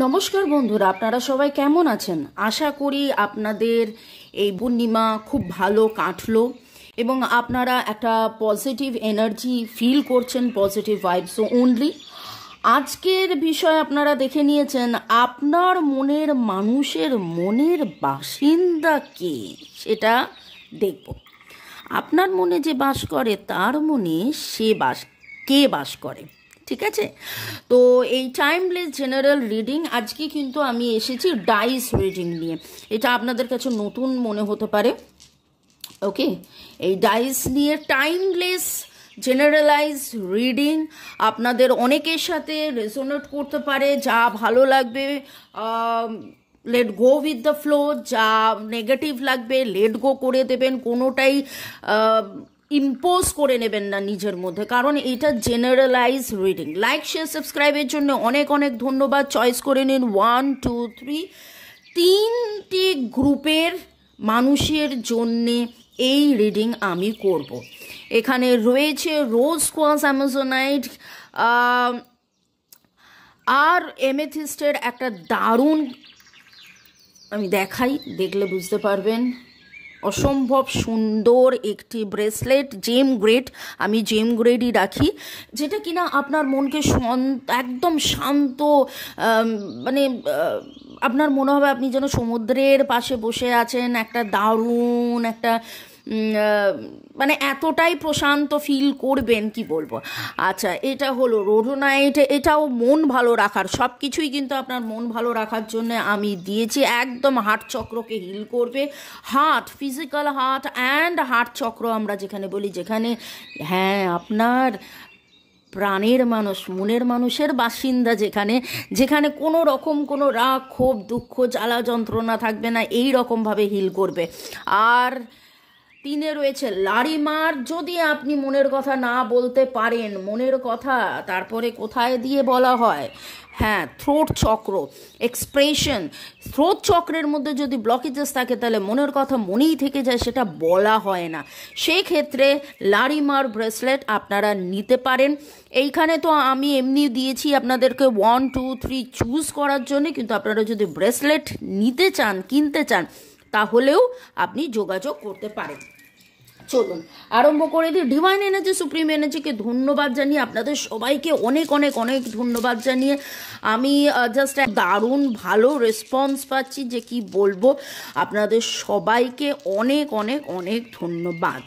নমস্কার বন্ধুরা, আপনারা সবাই কেমন আছেন? আশা করি আপনাদের এই পূর্ণিমা খুব ভালো কাটলো এবং আপনারা একটা পজিটিভ এনার্জি ফিল করছেন, পজিটিভ ভাইবস ওনলি। আজকের বিষয় আপনারা দেখে নিয়েছেন, আপনার মনের মানুষের মনের বাসিন্দা কে সেটা দেখব। আপনার মনে যে বাস করে তার মনে কে বাস করে, ঠিক আছে? তো এই টাইমলেস জেনারেল রিডিং আজকে কিন্তু আমি এসেছি ডাইস রিডিং নিয়ে। এটা আপনাদের কাছে নতুন মনে হতে পারে, ওকে? এই ডাইস নিয়ে টাইমলেস জেনারেলাইজ রিডিং আপনাদের অনেকের সাথে রেজোনেট করতে পারে। যা ভালো লাগবে let go with the flow, যা নেগেটিভ লাগবে লেট গো করে দেবেন, কোনোটাই ইম্পোজ করে নেবেন না নিজের মধ্যে, কারণ এটা জেনারেলাইজ রিডিং। লাইক শেয়ার সাবস্ক্রাইবের জন্য অনেক অনেক ধন্যবাদ। চয়েস করে নিন 1 2 3 তিনটি গ্রুপের মানুষের জন্যে এই রিডিং আমি করব। এখানে রয়েছে রোজ কোয়ার্টজ অ্যামাজোনাইট আর এমেথিস্টের একটা দারুণ, আমি দেখাই, দেখলে বুঝতে পারবেন, অসম্ভব সুন্দর একটি ব্রেসলেট, জেম গ্রেড। আমি জেম গ্রেডই রাখি, যেটা কিনা আপনার মনকে একদম শান্ত, মানে আপনার মনে হবে আপনি যেন সমুদ্রের পাশে বসে আছেন। একটা দারুণ একটা মানে এতটাই প্রশান্ত ফিল করবেন, কি বলবো। আচ্ছা, এটা হলো রোডোনাইট। এটাও মন ভালো রাখার, সব কিছুই কিন্তু আপনার মন ভালো রাখার জন্য আমি দিয়েছি। একদম হার্ট চক্রকে হিল করবে। Heart, physical heart and heart চক্র আমরা যেখানে বলি, যেখানে হ্যাঁ আপনার প্রাণের মানুষ, মনের মানুষের বাসিন্দা, যেখানে কোনো রকম কোনো রাগ, ক্ষোভ, দুঃখ, জ্বালা যন্ত্রণা থাকবে না, এই রকমভাবে হিল করবে। আর 3 রয়েছে লারিমার। যদি আপনি মনের কথা না বলতে পারেন, মনের কথা তারপরে কোথায় দিয়ে বলা হয়, হ্যাঁ থ্রোট চক্র, এক্সপ্রেশন, থ্রোট চক্রের মধ্যে যদি ব্লকেজেস থাকে তাহলে মনের কথা মনেই থেকে যায়, সেটা বলা হয় না। সেই ক্ষেত্রে লারিমার ব্রেসলেট আপনারা নিতে পারেন। এইখানে তো আমি এমনি দিয়েছি আপনাদেরকে 1 2 3 চুজ করার জন্য, কিন্তু আপনারা যদি ব্রেসলেট নিতে চান, কিনতে চান, তাহলেও আপনি যোগাযোগ করতে পারেন। চলুন আরম্ভ করে দিই। ডিভাইন এনার্জি, সুপ্রিম এনার্জিকে ধন্যবাদ জানিয়ে, আপনাদের সবাইকে অনেক অনেক অনেক ধন্যবাদ জানিয়ে আমি জাস্ট দারুণ ভালো রেসপন্স পাচ্ছি, যে কি বলবো। আপনাদের সবাইকে অনেক অনেক অনেক ধন্যবাদ।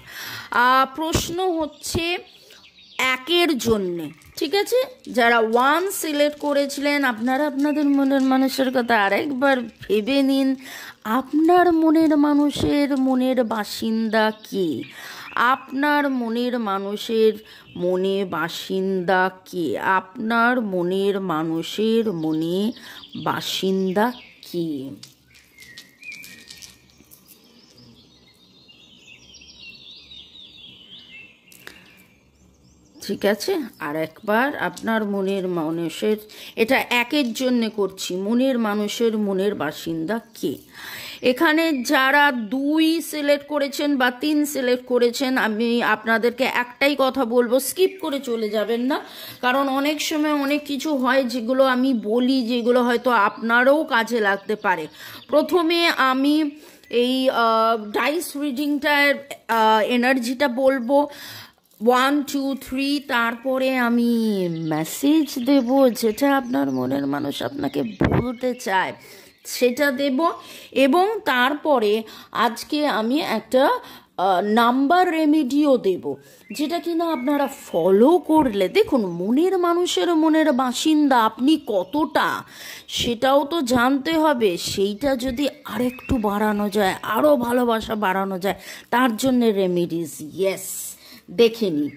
প্রশ্ন হচ্ছে 1 জন্যে, ঠিক আছে? যারা 1 সিলেক্ট করেছিলেন, আপনারা আপনাদের মনের মানুষের কথা আরেকবার ভেবে নিন। আপনার মনের মানুষের মনের বাসিন্দা কে? আপনার মনের মানুষের মনে বাসিন্দা কে? আপনার মনের মানুষের মনে বাসিন্দা কে? ঠিক আছে, আর একবার আপনার মনের মানুষের, এটা 1 জন্য করছি, মনের মানুষের মনের বাসিন্দা কে? এখানে যারা 2 সিলেক্ট করেছেন বা 3 সিলেক্ট করেছেন, আমি আপনাদেরকে একটাই কথা বলবো, স্কিপ করে চলে যাবেন না, কারণ অনেক সময় অনেক কিছু হয় যেগুলো আমি বলি, যেগুলো হয়তো আপনারও কাজে লাগতে পারে। প্রথমে আমি এই ডাইস রিডিংটার এনার্জিটা বলবো 1 2 3, তারপরে আমি মেসেজ দেব, যেটা আপনার মনের মানুষ আপনাকে বলতে চায় সেটা দেব, এবং তারপরে আজকে আমি একটা নাম্বার রেমেডিও দেব, যেটা কিনা আপনারা ফলো করলে, দেখুন মনের মানুষের মনের বাসিন্দা আপনি কতটা, সেটাও তো জানতে হবে। সেইটা যদি আরেকটু বাড়ানো যায়, আরও ভালোবাসা বাড়ানো যায়, তার জন্য রেমেডিস, ইয়েস, দেখে নিন।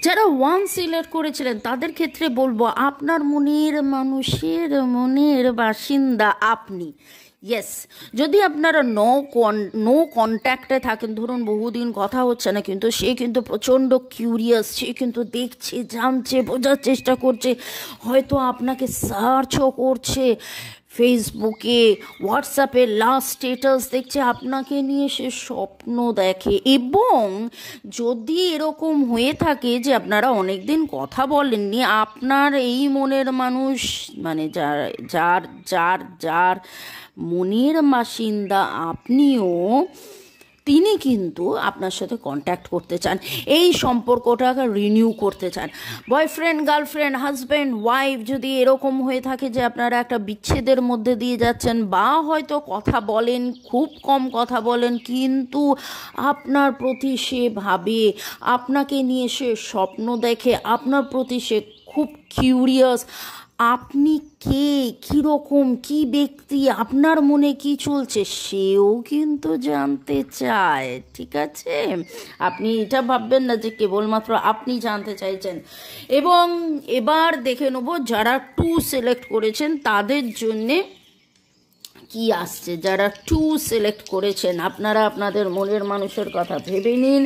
যারা 1 সিলেক্ট করেছিলেন তাদের ক্ষেত্রে বলবো, আপনার মনের মানুষের মনের বাসিন্দা আপনি। ইয়েস, যদি আপনারা নো কন্ট্যাক্টে থাকেন, ধরুন বহুদিন কথা হচ্ছে না, কিন্তু সে কিন্তু প্রচণ্ড কিউরিয়াস, সে কিন্তু দেখছে, জানছে, বোঝার চেষ্টা করছে, হয়তো আপনাকে সার্চও করছে, ফেসবুকে, হোয়াটসঅ্যাপে লাস্ট স্ট্যাটাস দেখছে, আপনাকে নিয়ে সে স্বপ্ন দেখে। এবং যদি এরকম হয়ে থাকে যে আপনারা অনেক দিন কথা বলেননি, আপনার এই মনের মানুষ মানে যার যার যার যার মনের বাসিন্দা আপনিও, তিনি কিন্তু আপনার সাথে কন্ট্যাক্ট করতে চান, এই সম্পর্কটাকে রিনিউ করতে চান। বয়ফ্রেন্ড, গার্লফ্রেন্ড, হাজব্যান্ড, ওয়াইফ যদি এরকম হয়ে থাকে যে আপনারা একটা বিচ্ছেদের মধ্যে দিয়ে যাচ্ছেন, বা হয়তো কথা বলেন, খুব কম কথা বলেন, কিন্তু আপনার প্রতি সে ভাবে, আপনাকে নিয়ে সে স্বপ্ন দেখে, আপনার প্রতি সে খুব কিউরিয়াস, আপনি কে, কীরকম, কী ব্যক্তি, আপনার মনে কি চলছে সেও কিন্তু জানতে চায়। ঠিক আছে, আপনি এটা ভাববেন না যে কেবলমাত্র আপনি জানতে চাইছেন। এবং এবার দেখে নেব যারা 2 সিলেক্ট করেছেন তাদের জন্যে কি আসছে। যারা 2 সিলেক্ট করেছেন, আপনারা আপনাদের মনের মানুষের কথা ভেবে নিন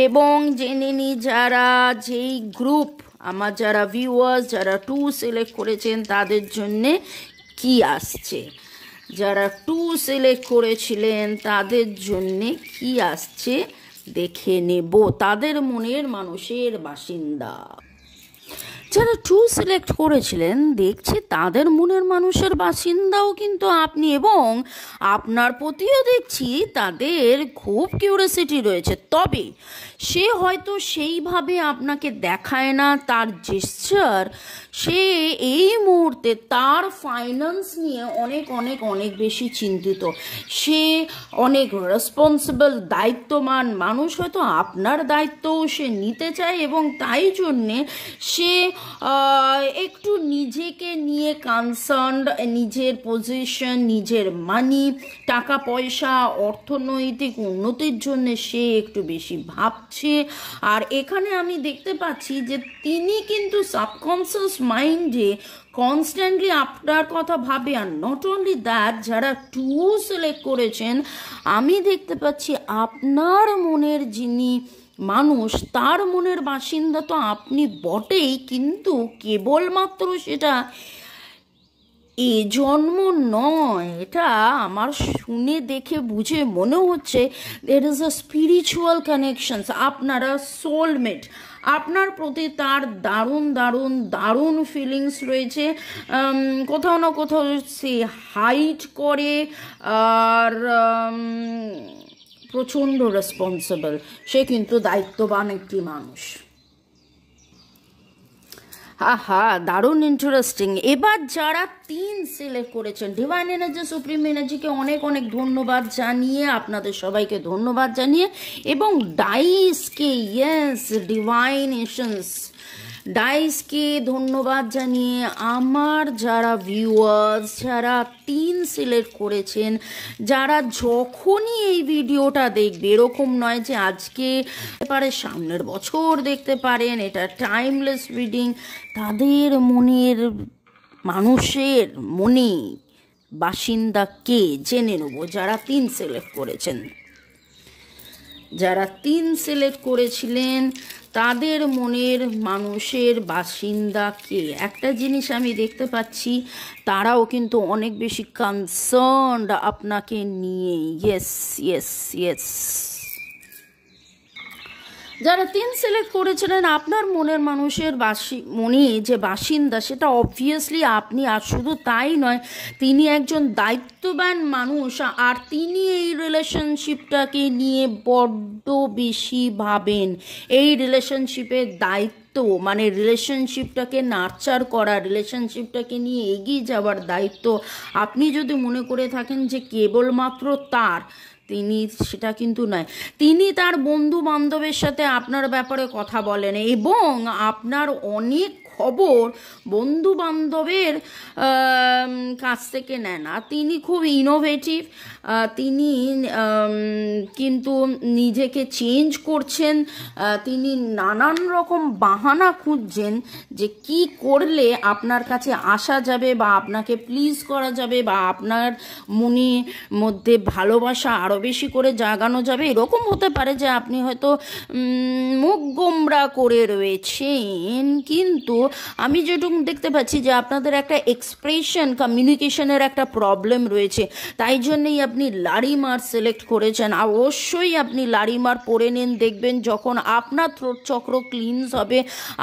এবং জেনে নিন যারা যেই গ্রুপ, আমার যারা ভিউয়ার্স যারা 2 সিলেক্ট করেছেন তাদের জন্যে কি আসছে। যারা 2 সিলেক্ট করেছিলেন তাদের জন্যে কি আসছে দেখে নেব। তাদের মনের মানুষের বাসিন্দা যারা 2 সিলেক্ট করেছিলেন, দেখছি তাদের মনের মানুষের বাসিন্দাও কিন্তু আপনি, এবং আপনার প্রতিও দেখছি তাদের খুব কিউরিওসিটি রয়েছে। তবে সে হয়তো সেইভাবে আপনাকে দেখায় না, তার জেস্চার, সে এই মুহূর্তে তার ফাইন্যান্স নিয়ে অনেক অনেক অনেক বেশি চিন্তিত। সে অনেক রেসপন্সিবল, দায়িত্ববান মানুষ, হয়তো আপনার দায়িত্বও সে নিতে চায় এবং তাই জন্যে সে একটু নিজেকে নিয়ে কনসার্নড, নিজের পজিশন, নিজের মানি, টাকা পয়সা, অর্থনৈতিক উন্নতির জন্য সে একটু বেশি ভাবছে। আর এখানে আমি দেখতে পাচ্ছি যে তিনি কিন্তু সাবকনসিয়াস মাইন্ডে কনস্ট্যান্টলি আপনার কথা ভাবে। আর নট অনলি দ্যাট, যারা 2 সিলেক্ট করেছেন, আমি দেখতে পাচ্ছি আপনার মনের যিনি মানুষ, তার মনের বাসিন্দা তো আপনি বটেই, কিন্তু কেবলমাত্র সেটা এ জন্ম নয়। এটা আমার শুনে দেখে বুঝে মনে হচ্ছে there is a spiritual connections. আপনারা সোলমেট, আপনার প্রতি তার দারুণ দারুণ দারুণ ফিলিংস রয়েছে। কোথাও না কোথাও সে হাইট করে, আর প্রচণ্ড রেসপন্সিবল, সে কিন্তু দায়িত্ববান একটি মানুষ। আহা, দারুণ ইন্টারেস্টিং। এবার যারা 3 সিলেক্ট করেছেন, ডিভাইন এনার্জি, সুপ্রিম এনার্জিকে অনেক অনেক ধন্যবাদ জানিয়ে, আপনাদের সবাইকে ধন্যবাদ জানিয়ে, এবং ডাইসকে, ইয়েস ডিভাইন এসেন্স, ডাইসকে ধন্যবাদ জানিয়ে, আমার যারা ভিউয়ার্স যারা 3 সিলেক্ট করেছেন, যারা যখনই এই ভিডিওটা দেখবে, এরকম নয় যে আজকে পারে সামনের বছর দেখতে পারেন, এটা টাইমলেস রিডিং, তাদের মনের মানুষের মনে বাসিন্দা কে জেনে নেব। যারা 3 সিলেক্ট করেছেন, যারা 3 সিলেক্ট করেছিলেন তাদের মনের মানুষের বাসিন্দা কে। একটা জিনিস আমি দেখতে পাচ্ছি, তারাও কিন্তু অনেক বেশি কনসার্নড আপনাকে নিয়ে। ইয়েস ইয়েস ইয়েস, যারা 3 সিলেক্ট করেছিলেন, আপনার মনের মানুষের মনে যে বাসিন্দা, সেটা অবভিয়াসলি আপনি। আর শুধু তাই নয়, তিনি একজন দায়িত্ববান মানুষ, আর তিনি এই রিলেশনশিপটাকে নিয়ে বড্ড বেশি ভাবেন। এই রিলেশনশিপের দায়িত্ব, মানে রিলেশনশিপটাকে নার্চার করা, রিলেশনশিপটাকে নিয়ে এগিয়ে যাওয়ার দায়িত্ব আপনি যদি মনে করে থাকেন যে কেবলমাত্র তার, তিনি সেটা কিন্তু নয়। তিনি তার বন্ধু বান্ধবের সাথে আপনার ব্যাপারে কথা বলেন এবং আপনার অনেক খবর বন্ধু বান্ধবের কাছ থেকে নেন। আর তিনি খুব ইনোভেটিভ, তিনি কিন্তু নিজেকে চেঞ্জ করছেন, তিনি নানান রকম বাহানা খুঁজছেন যে কি করলে আপনার কাছে আসা যাবে বা আপনাকে প্লিজ করা যাবে বা আপনার মনে মধ্যে ভালোবাসা আরও বেশি করে জাগানো যাবে। এরকম হতে পারে যে আপনি হয়তো মুখ গোমরা করে রয়েছেন, কিন্তু আমি যেটুকু দেখতে পাচ্ছি যে আপনাদের একটা এক্সপ্রেশন কমিউনিকেশনের একটা প্রবলেম রয়েছে, তাই জন্যই আপনি লারিমার সিলেক্ট করেছেন। অবশ্যই আপনি লারিমার পরে নিন, দেখবেন যখন আপনার থ্রোট চক্র ক্লিনস হবে,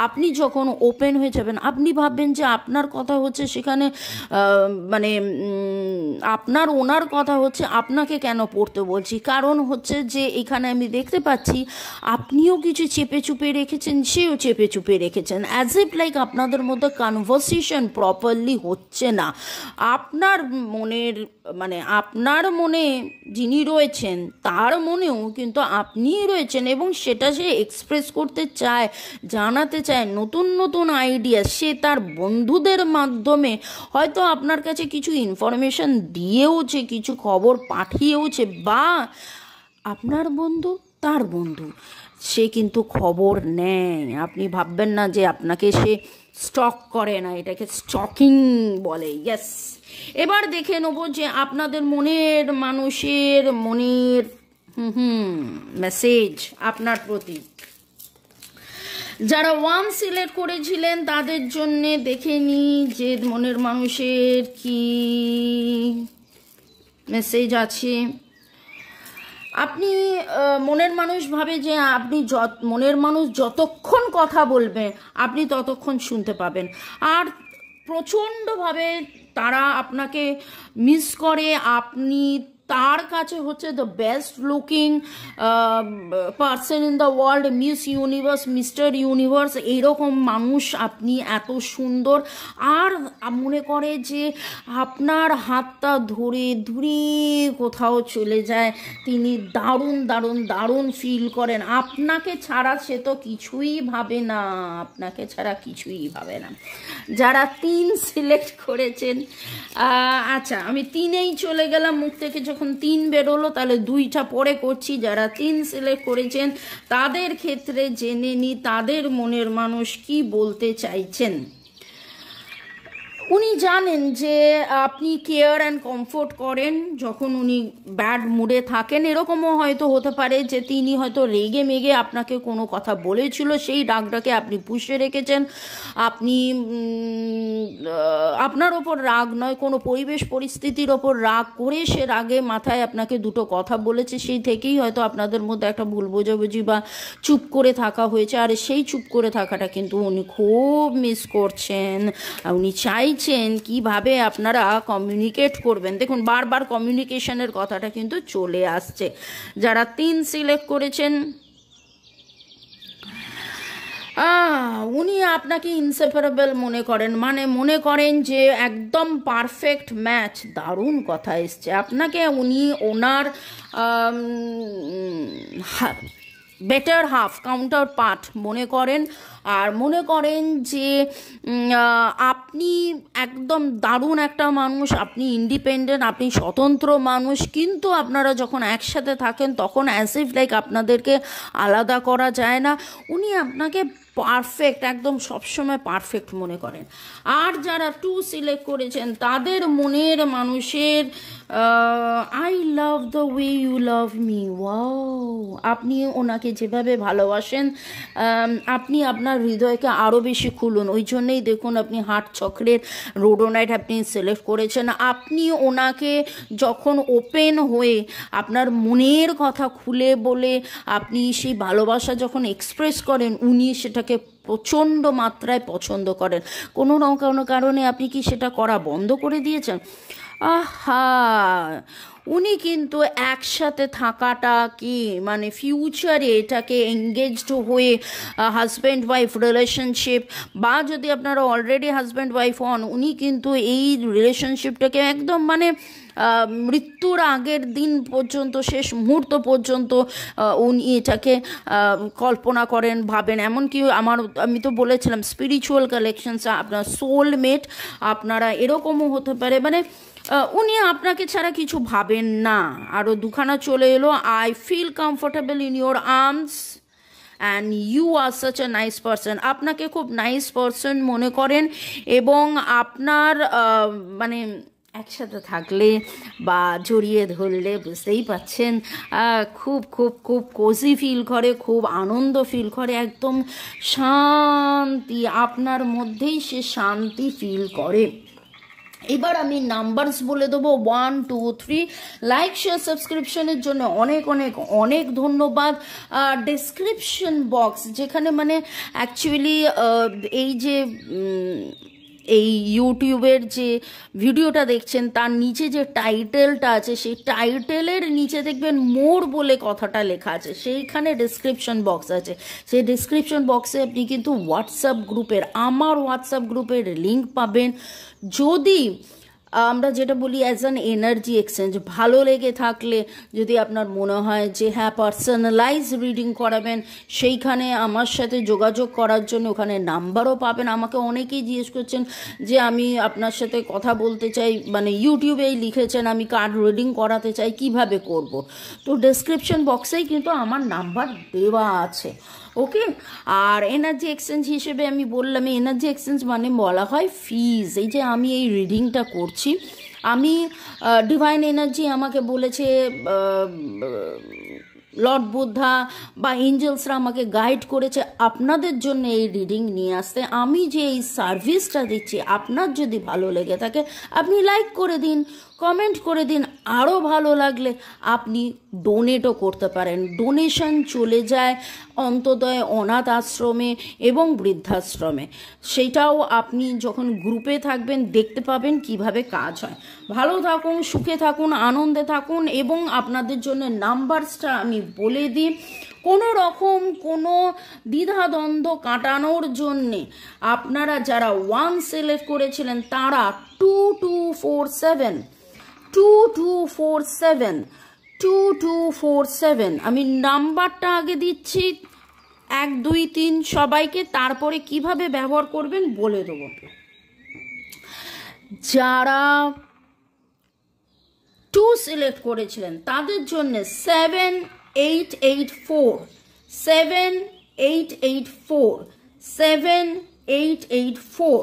আপনি যখন ওপেন হয়ে যাবেন, আপনি ভাববেন যে আপনার কথা হচ্ছে সেখানে মানে আপনার ওনার কথা হচ্ছে, আপনাকে কেন পড়তে বলছি, কারণ হচ্ছে যে এখানে আমি দেখতে পাচ্ছি আপনিও কিছু চেপে চুপে রেখেছেন, সেও চেপে চুপে রেখেছেন, অ্যাজ ইফ লাইক আপনাদের মধ্যে কনভারসেশন প্রপারলি হচ্ছে না। আপনার মনের মানে আপনার মনে যিনি রয়েছেন তার মনেও কিন্তু আপনিই রয়েছেন, এবং সেটা সে এক্সপ্রেস করতে চায়, জানাতে চায় নতুন নতুন আইডিয়া, সে তার বন্ধুদের মাধ্যমে হয়তো আপনার কাছে কিছু ইনফরমেশন দিয়েওছে, কিছু খবর পাঠিয়েওছে, বা আপনার বন্ধু তার বন্ধু সে কিন্তু খবর নেয়। আপনি ভাববেন না যে আপনাকে সে স্টক করে না, এটাকে স্টকিং বলে। ইয়েস, এবার দেখে নেব যে আপনাদের মনের মানুষের মনের মেসেজ আপনার প্রতি। যারা ওয়ান সিলেক্ট করেছিলেন তাদের জন্যে দেখে নিই যে মনের মানুষের কি মেসেজ আছে। আপনি মনের মানুষ ভাবে যে আপনি মনের মানুষ যতক্ষণ কথা বলবেন আপনি ততক্ষণ শুনতে পাবেন, আর প্রচণ্ডভাবে তারা আপনাকে মিস করে। আপনি তার কাছে হচ্ছে the best looking person in the world, miss universe, mister universe, এইরকম মানুষ আপনি, এত সুন্দর। আর মনে করে যে আপনার হাতটা ধরে ধরে কোথাও চলে যায়, তিনি দারুণ দারুণ দারুণ ফিল করেন। আপনাকে ছাড়া সে তো কিছুই ভাবে না, আপনাকে ছাড়া কিছুই ভাবে না। যারা 3 সিলেক্ট করেছেন, আচ্ছা আমি 3-এই চলে গেলাম, মুখ থেকে যখন 3 বেরোলো তাহলে 2টা পরে করছি। যারা 3 সিলেক্ট করেছেন তাদের ক্ষেত্রে জেনে নি তাদের মনের মানুষ কি বলতে চাইছেন। উনি জানেন যে আপনি কেয়ার অ্যান্ড কমফোর্ট করেন যখন উনি ব্যাড মুডে থাকেন। এরকমও হয়তো হতে পারে যে তিনি হয়তো রেগে মেগে আপনাকে কোনো কথা বলেছিল, সেই রাগটাকে আপনি পুষে রেখেছেন। আপনি আপনার ওপর রাগ নয়, কোনো পরিবেশ পরিস্থিতির ওপর রাগ করে সে রাগে মাথায় আপনাকে দুটো কথা বলেছে, সেই থেকেই হয়তো আপনাদের মধ্যে একটা ভুল বোঝাবুঝি বা চুপ করে থাকা হয়েছে। আর সেই চুপ করে থাকাটা কিন্তু উনি খুব মিস করছেন। উনি চাইছেন কিভাবে আপনারা কমিউনিকেট করবেন। দেখুন বারবার কমিউনিকেশনের কথাটা কিন্তু চলে আসছে। যারা 3 সিলেক্ট করেছেন, উনি আপনাকে ইনসেপারেবল মনে করেন, মানে মনে করেন যে একদম পারফেক্ট ম্যাচ। দারুণ কথা এসছে আপনাকে, উনি ওনার বেটার হাফ, কাউন্টার পার্ট মনে করেন। আর মনে করেন যে আপনি একদম দারুণ একটা মানুষ, আপনি ইন্ডিপেন্ডেন্ট, আপনি স্বতন্ত্র মানুষ, কিন্তু আপনারা যখন একসাথে থাকেন তখন অ্যাজ ইফ লাইক আপনাদেরকে আলাদা করা যায় না। উনি আপনাকে পারফেক্ট, একদম সবসময় পারফেক্ট মনে করেন। আর যারা 2 সিলেক্ট করেছেন তাদের মনের মানুষের I love the way you love me. Wow, আপনি ওনাকে যেভাবে ভালোবাসেন, আপনি আপনার হৃদয়কে আরও বেশি খুলুন। ওই জন্যই দেখুন আপনি হার্ট চক্রের রোডোনাইট আপনি সিলেক্ট করেছেন। আপনি ওনাকে যখন ওপেন হয়ে আপনার মনের কথা খুলে বলে আপনি সেই ভালোবাসা যখন এক্সপ্রেস করেন, উনি সেটাকে প্রচণ্ড মাত্রায় পছন্দ করেন। কোনো না কোনো কারণে আপনি কি সেটা করা বন্ধ করে দিয়েছেন? আহা, উনি কিন্তু একসাথে থাকাটা কি মানে ফিউচারে এটাকে এঙ্গেজড হয়ে হাজব্যান্ড ওয়াইফ রিলেশনশিপ, বা যদি আপনারা অলরেডি হাজব্যান্ড ওয়াইফ হন, উনি কিন্তু এই রিলেশনশিপটাকে একদম মানে মৃত্যুর আগের দিন পর্যন্ত, শেষ মুহূর্ত পর্যন্ত উনি এটাকে কল্পনা করেন, ভাবেন। এমনকি আমি তো বলেছিলাম স্পিরিচুয়াল কালেকশনস, আপনার সোলমেট আপনারা এরকমও হতে পারে। মানে উনি আপনাকে ছাড়া কিছু ভাবেন না। আরও 2খানা চলে এলো। I feel comfortable in your arms and you are such a nice person. আপনাকে খুব নাইস পারসন মনে করেন, এবং আপনার মানে একসাথে থাকলে বা জড়িয়ে ধরলে বুঝতেই পাচ্ছেন খুব খুব খুব কোজি ফিল করে, খুব আনন্দ ফিল করে, একদম শান্তি, আপনার মধ্যেই সে শান্তি ফিল করে। এবার আমি নাম্বারস বলে দেবো 1 2 3। লাইক শেয়ার সাবস্ক্রিপশনের জন্য অনেক অনেক অনেক ধন্যবাদ। ডেসক্রিপশন বক্স যেখানে মানে অ্যাকচুয়ালি এই যে এই ইউটিউবের যে ভিডিওটা দেখছেন তার নিচে যে টাইটেলটা আছে সেই টাইটেলের নিচে দেখবেন মোর বলে কথাটা লেখা আছে, সেইখানে ডেসক্রিপশন বক্স আছে। সেই ডেসক্রিপশন বক্সে আপনি কিন্তু হোয়াটসঅ্যাপ গ্রুপের, আমার হোয়াটসঅ্যাপ গ্রুপের লিঙ্ক পাবেন। যদি আমরা যেটা বলি অ্যাজ অ্যান এনার্জি এক্সচেঞ্জ, ভালো লেগে থাকলে যদি আপনার মনে হয় যে হ্যাঁ পার্সোনালাইজ রিডিং করাবেন, সেইখানে আমার সাথে যোগাযোগ করার জন্য ওখানে নাম্বারও পাবেন। আমাকে অনেকেই জিজ্ঞেস করছেন যে আমি আপনার সাথে কথা বলতে চাই, মানে ইউটিউবেই লিখেছেন আমি কার্ড রিডিং করাতে চাই, কিভাবে করব। তো ডেসক্রিপশন বক্সেই কিন্তু আমার নাম্বার দেওয়া আছে। ওকে, আর এনার্জি এক্সচেঞ্জ হিসেবে আমি বললাম, এনার্জি এক্সচেঞ্জ মানে বলা হয় ফিজ। এই যে আমি এই রিডিংটা করছি, আমি ডিভাইন এনার্জি আমাকে বলেছে, লর্ড বুদ্ধা বা এঞ্জেলসরা আমাকে গাইড করেছে আপনাদের জন্য এই রিডিং নিয়ে আসতে। আমি যে এই সার্ভিসটা দিচ্ছি আপনার যদি ভালো লেগে থাকে আপনি লাইক করে দিন, কমেন্ট করে দিন, আরও ভালো লাগলে আপনি ডোনেটও করতে পারেন। ডোনেশন চলে যায় অন্তোদয় অনাথ আশ্রমে এবং বৃদ্ধাশ্রমে, সেটাও আপনি যখন গ্রুপে থাকবেন দেখতে পাবেন কিভাবে কাজ হয়। ভালো থাকুন, সুখে থাকুন, আনন্দে থাকুন, এবং আপনাদের জন্য নাম্বারসটা আমি বলে দিই। কোনো রকম কোনো দ্বিধাদ্বন্দ্ব কাটানোর জন্যে আপনারা যারা 1 সিলেক্ট করেছিলেন তারা 2247 2247 2247, আমি নাম্বারটা আগে দিচ্ছি 1 2 3 সবাইকে, তারপরে কিভাবে ব্যবহার করবেন বলে দেবো। যারা 2 সিলেক্ট করেছিলেন তাদের জন্য 7884 7884 7884।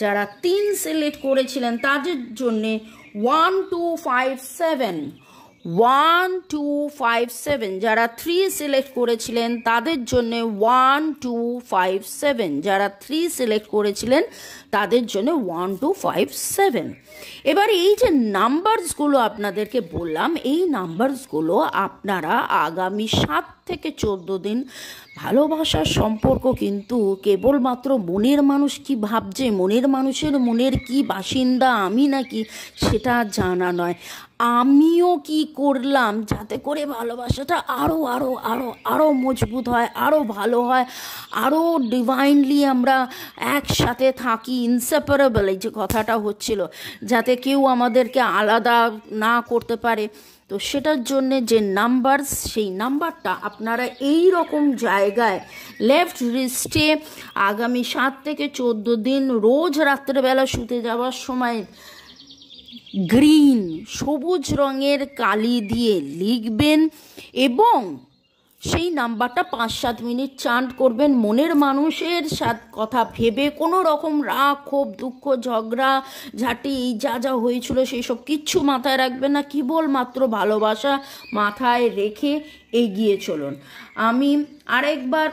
যারা 3 সিলেক্ট করেছিলেন তাদের জন্য 1257 1257। যারা 3 সিলেক্ট করেছিলেন তাদের জন্য 1257। যারা 3 সিলেক্ট করেছিলেন তাদের জন্য 1257। এবার এই যে নাম্বারসগুলো আপনাদেরকে বললাম, এই নাম্বারসগুলো আপনারা আগামী 7 থেকে 14 দিন, ভালোবাসার সম্পর্ক কিন্তু কেবলমাত্র মনের মানুষ কি ভাবছে, মনের মানুষের মনের কি বাসিন্দা আমি নাকি, সেটা জানা নয়, আমিও কি করলাম যাতে করে ভালোবাসাটা আরও আরও আরও আরও মজবুত হয়, আরও ভালো হয়, আরও ডিভাইনলি আমরা একসাথে থাকি, ইনসেপারেবল, এই যে কথাটা হচ্ছিল, যাতে কেউ আমাদেরকে আলাদা না করতে পারে। তো সেটার জন্যে যে নাম্বার, সেই নাম্বারটা আপনারা এই রকম জায়গায় লেফট রিস্টে আগামী 7 থেকে 14 দিন রোজ রাত্রেবেলা শুতে যাওয়ার সময় গ্রিন, সবুজ রঙের কালি দিয়ে লিখবেন এবং সেই নাম্বারটা 5-7 মিনিট চান্ট করবেন। মনের মানুষের সাথে কথা ভেবে কোনো রকম রাগ, ক্ষোভ, দুঃখ, ঝগড়া ঝাঁটি যা যা হয়েছিল সেই সব কিচ্ছু মাথায় রাখবেন না, কেবলমাত্র ভালোবাসা মাথায় রেখে এগিয়ে চলুন। আমি আরেকবার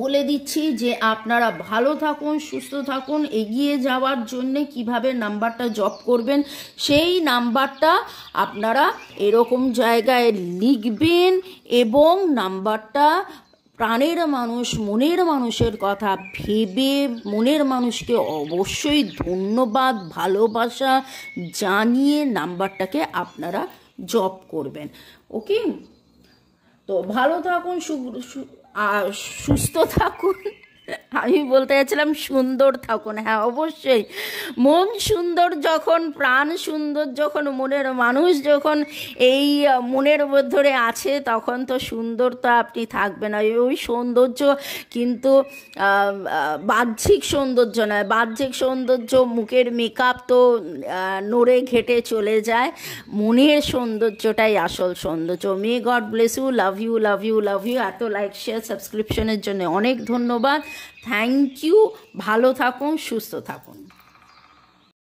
বলে দিচ্ছি যে আপনারা ভালো থাকুন, সুস্থ থাকুন। এগিয়ে যাওয়ার জন্যে কিভাবে নাম্বারটা জপ করবেন, সেই নাম্বারটা আপনারা এরকম জায়গায় লিখবেন এবং নাম্বারটা প্রাণের মানুষ, মনের মানুষের কথা ভেবে মনের মানুষকে অবশ্যই ধন্যবাদ, ভালোবাসা জানিয়ে নাম্বারটাকে আপনারা জপ করবেন। ওকে, তো ভালো থাকুন, সুস্থ থাকুন। আমি বলতে চাইছিলাম সুন্দর থাকুন, হ্যাঁ অবশ্যই। মন সুন্দর যখন, প্রাণ সুন্দর যখন, মনের মানুষ যখন এই মনের মধ্যে আছে, তখন তো সুন্দর তো আপনি থাকবেন। ওই সৌন্দর্য কিন্তু বাহ্যিক সৌন্দর্য নয়, বাহ্যিক সৌন্দর্য মুখের মেকআপ তো নড়ে ঘেটে চলে যায়, মনের সৌন্দর্যটাই আসল সৌন্দর্য। May God bless you, love you love you love you. এত লাইক শেয়ার সাবস্ক্রিপশনের জন্য অনেক ধন্যবাদ, থ্যাংক ইউ। ভালো থাকুন, সুস্থ থাকুন।